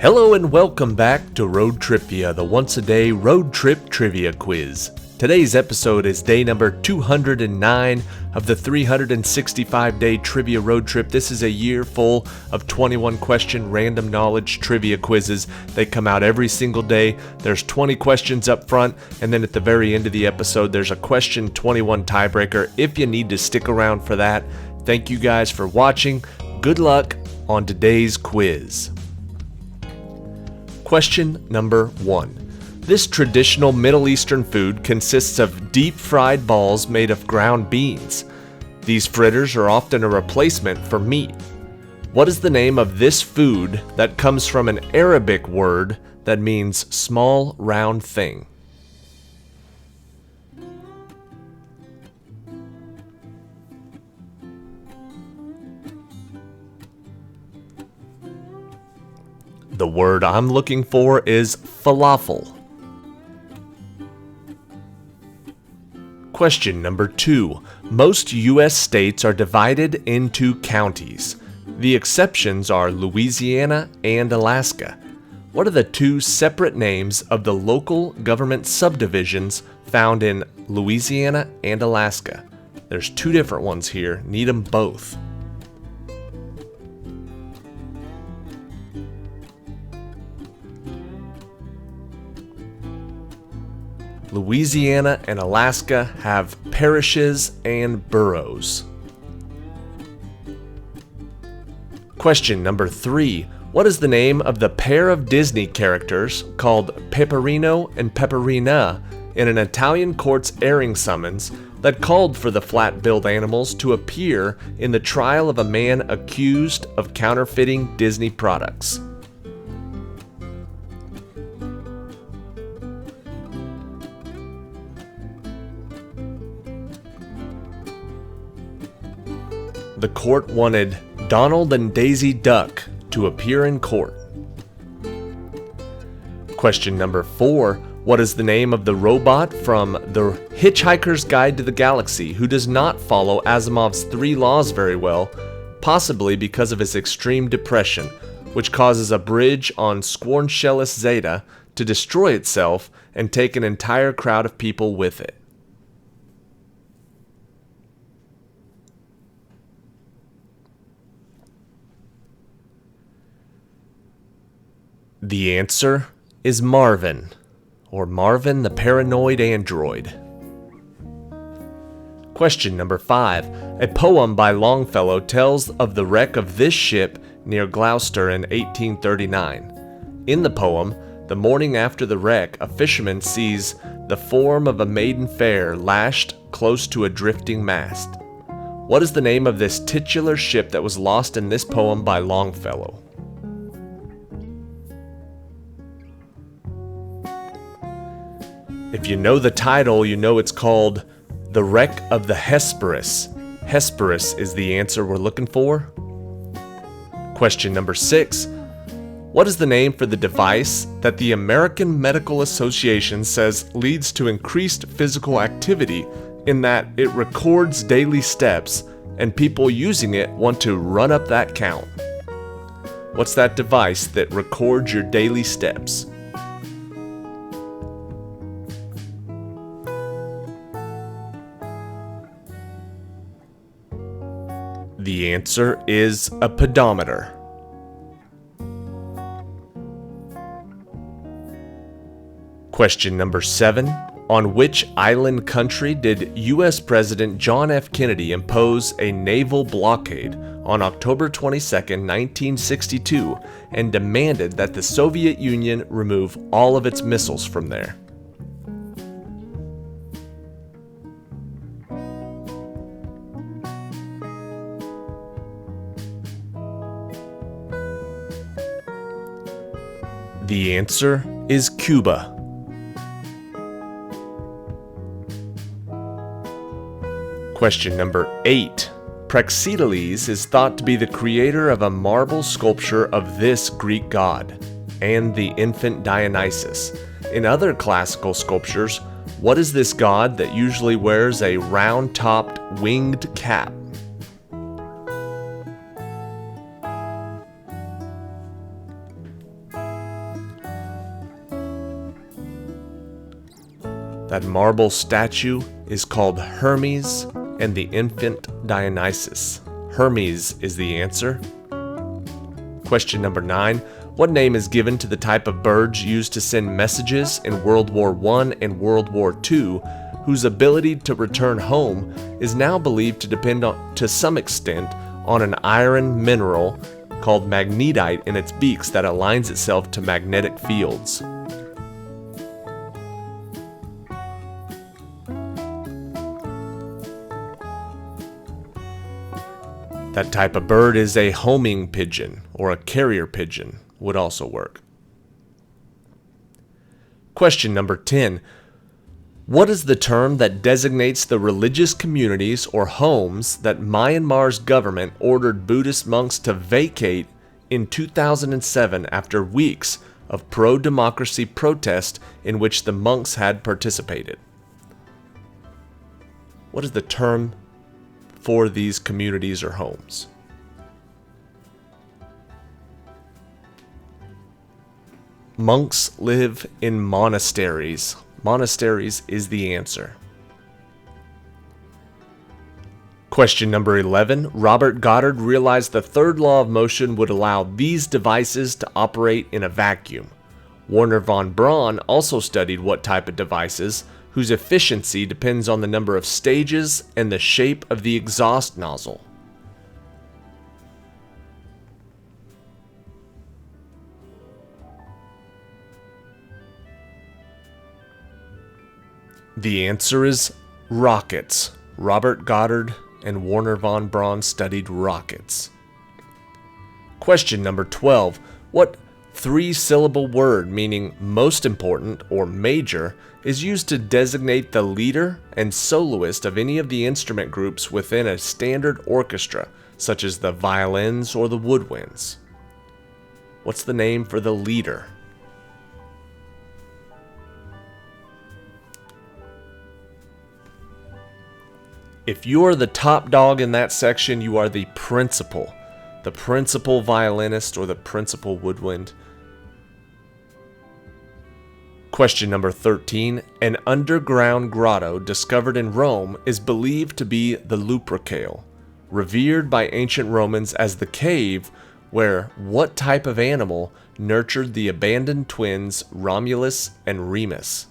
Hello and welcome back to ROADTRIpVIA, the once-a-day road trip trivia quiz. Today's episode is day number 209 of the 365-day trivia road trip. This is a year full of 21-question random knowledge trivia quizzes. They come out every single day. There's 20 questions up front, and then at the very end of the episode, there's a question 21 tiebreaker if you need to stick around for that. Thank you guys for watching. Good luck on today's quiz. Question number 1. This traditional Middle Eastern food consists of deep-fried balls made of ground beans. These fritters are often a replacement for meat. What is the name of this food that comes from an Arabic word that means small, round thing? The word I'm looking for is falafel. Question number 2. Most U.S. states are divided into counties. The exceptions are Louisiana and Alaska. What are the two separate names of the local government subdivisions found in Louisiana and Alaska? There's two different ones here. Need them both. Louisiana and Alaska have parishes and boroughs. Question number 3. What is the name of the pair of Disney characters called Peperino and Pepperina in an Italian court's airing summons that called for the flat-billed animals to appear in the trial of a man accused of counterfeiting Disney products? The court wanted Donald and Daisy Duck to appear in court. Question number 4. What is the name of the robot from The Hitchhiker's Guide to the Galaxy who does not follow Asimov's 3 laws very well, possibly because of his extreme depression, which causes a bridge on Squarncellis Zeta to destroy itself and take an entire crowd of people with it? The answer is Marvin, or Marvin the Paranoid Android. Question number 5. A poem by Longfellow tells of the wreck of this ship near Gloucester in 1839. In the poem, the morning after the wreck, a fisherman sees the form of a maiden fair lashed close to a drifting mast. What is the name of this titular ship that was lost in this poem by Longfellow? If you know the title, you know it's called The Wreck of the Hesperus. Hesperus is the answer we're looking for. Question number 6. What is the name for the device that the American Medical Association says leads to increased physical activity in that it records daily steps and people using it want to run up that count? What's that device that records your daily steps? The answer is a pedometer. Question number 7. On which island country did U.S. President John F. Kennedy impose a naval blockade on October 22, 1962, and demanded that the Soviet Union remove all of its missiles from there? The answer is Cuba. Question number 8. Praxiteles is thought to be the creator of a marble sculpture of this Greek god, and the infant Dionysus. In other classical sculptures, what is this god that usually wears a round-topped winged cap? That marble statue is called Hermes and the infant Dionysus. Hermes is the answer. Question number 9. What name is given to the type of birds used to send messages in World War I and World War II, whose ability to return home is now believed to depend to some extent on an iron mineral called magnetite in its beaks that aligns itself to magnetic fields? That type of bird is a homing pigeon, or a carrier pigeon would also work. Question number 10. What is the term that designates the religious communities or homes that Myanmar's government ordered Buddhist monks to vacate in 2007 after weeks of pro-democracy protest in which the monks had participated? What is the term for these communities or homes? Monks live in monasteries. Monasteries is the answer. Question number 11. Robert Goddard realized the third law of motion would allow these devices to operate in a vacuum. Wernher von Braun also studied what type of devices whose efficiency depends on the number of stages and the shape of the exhaust nozzle. The answer is rockets. Robert Goddard and Wernher von Braun studied rockets. Question number 12. What three-syllable word meaning most important or major is used to designate the leader and soloist of any of the instrument groups within a standard orchestra, such as the violins or the woodwinds? What's the name for the leader? If you are the top dog in that section, you are the principal violinist or the principal woodwind. Question number 13. An underground grotto discovered in Rome is believed to be the Lupercal, revered by ancient Romans as the cave where what type of animal nurtured the abandoned twins Romulus and Remus?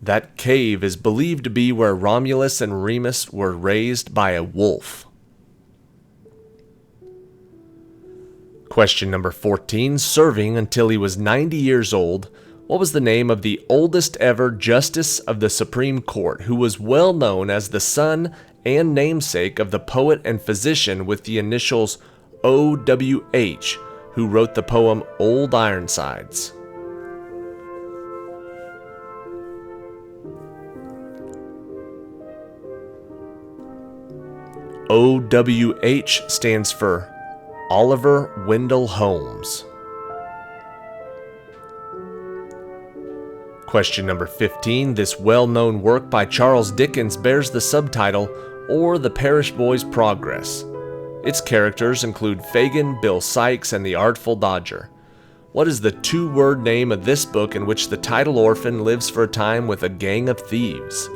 That cave is believed to be where Romulus and Remus were raised by a wolf. Question number 14. Serving until he was 90 years old, what was the name of the oldest ever Justice of the Supreme Court, who was well known as the son and namesake of the poet and physician with the initials O.W.H., who wrote the poem Old Ironsides? O.W.H. stands for Oliver Wendell Holmes. Question number 15. This well-known work by Charles Dickens bears the subtitle, Or the Parish Boy's Progress. Its characters include Fagin, Bill Sikes, and the Artful Dodger. What is the two-word name of this book in which the title orphan lives for a time with a gang of thieves?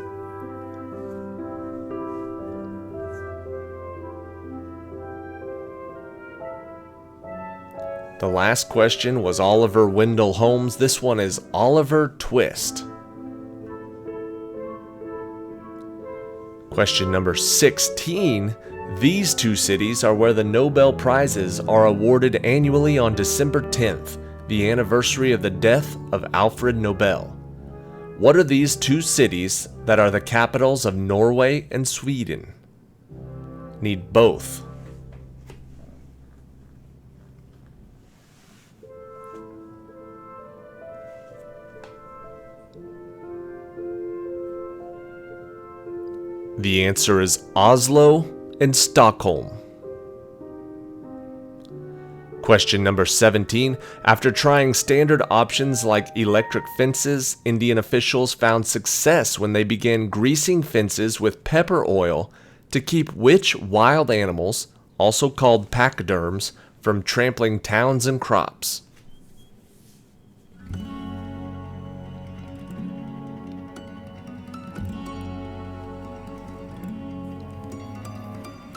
The last question was Oliver Wendell Holmes. This one is Oliver Twist. Question number 16. These two cities are where the Nobel Prizes are awarded annually on December 10th, the anniversary of the death of Alfred Nobel. What are these two cities that are the capitals of Norway and Sweden? Need both. The answer is Oslo and Stockholm. Question number 17. After trying standard options like electric fences, Indian officials found success when they began greasing fences with pepper oil to keep which wild animals also called pachyderms, from trampling towns and crops?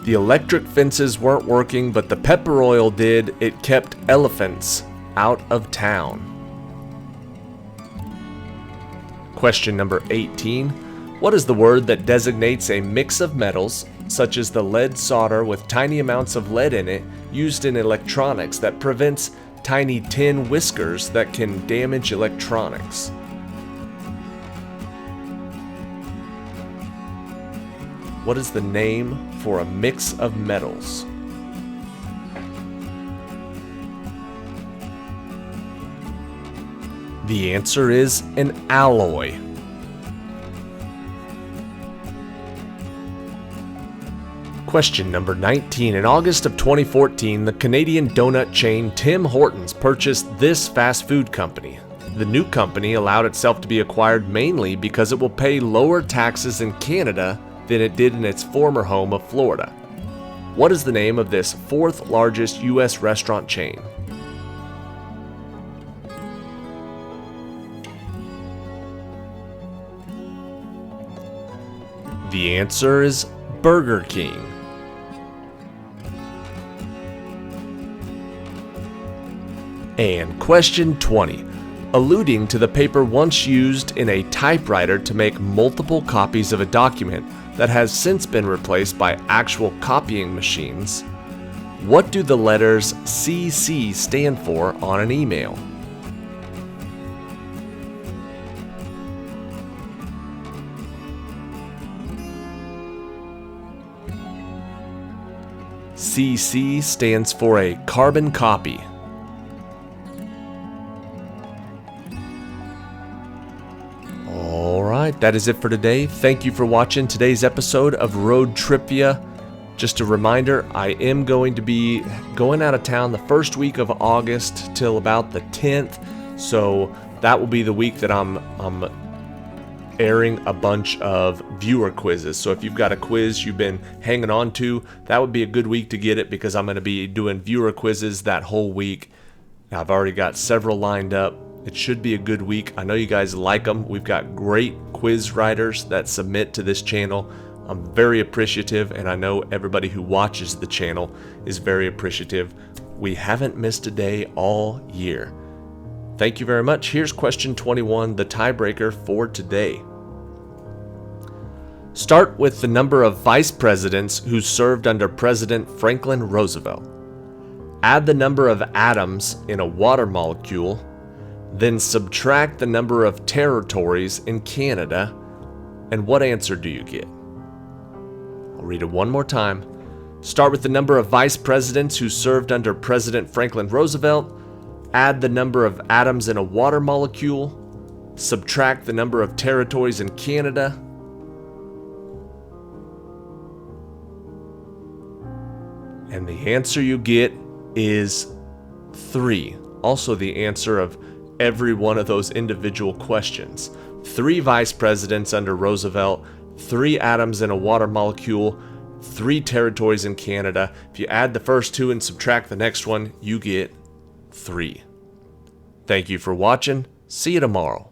The electric fences weren't working, but the pepper oil did. It kept elephants out of town. Question number 18. What is the word that designates a mix of metals, such as the lead solder with tiny amounts of lead in it, used in electronics that prevents tiny tin whiskers that can damage electronics? What is the name for a mix of metals? The answer is an alloy. Question number 19. In August of 2014, the Canadian donut chain Tim Hortons purchased this fast food company. The new company allowed itself to be acquired mainly because it will pay lower taxes in Canada than it did in its former home of Florida. What is the name of this fourth largest U.S. restaurant chain? The answer is Burger King. And question 20. Alluding to the paper once used in a typewriter to make multiple copies of a document that has since been replaced by actual copying machines, what do the letters CC stand for on an email? CC stands for a carbon copy. Alright, that is it for today. Thank you for watching today's episode of ROADTRIpVIA. Just a reminder, I am going to be going out of town the first week of August till about the 10th, so that will be the week that I'm airing a bunch of viewer quizzes. So if you've got a quiz you've been hanging on to, that would be a good week to get it, because I'm going to be doing viewer quizzes that whole week. I've already got several lined up. It should be a good week. I know you guys like them. We've got great quiz writers that submit to this channel. I'm very appreciative, and I know everybody who watches the channel is very appreciative. We haven't missed a day all year. Thank you very much. Here's question 21, the tiebreaker for today. Start with the number of vice presidents who served under President Franklin Roosevelt. Add the number of atoms in a water molecule, then subtract the number of territories in Canada, and what answer do you get? I'll read it one more time. Start with the number of vice presidents who served under President Franklin Roosevelt, add the number of atoms in a water molecule, subtract the number of territories in Canada, and the answer you get is 3. Also the answer of every one of those individual questions. 3 vice presidents under Roosevelt, 3 atoms in a water molecule, 3 territories in Canada. If you add the first 2 and subtract the next one, you get 3. Thank you for watching. See you tomorrow.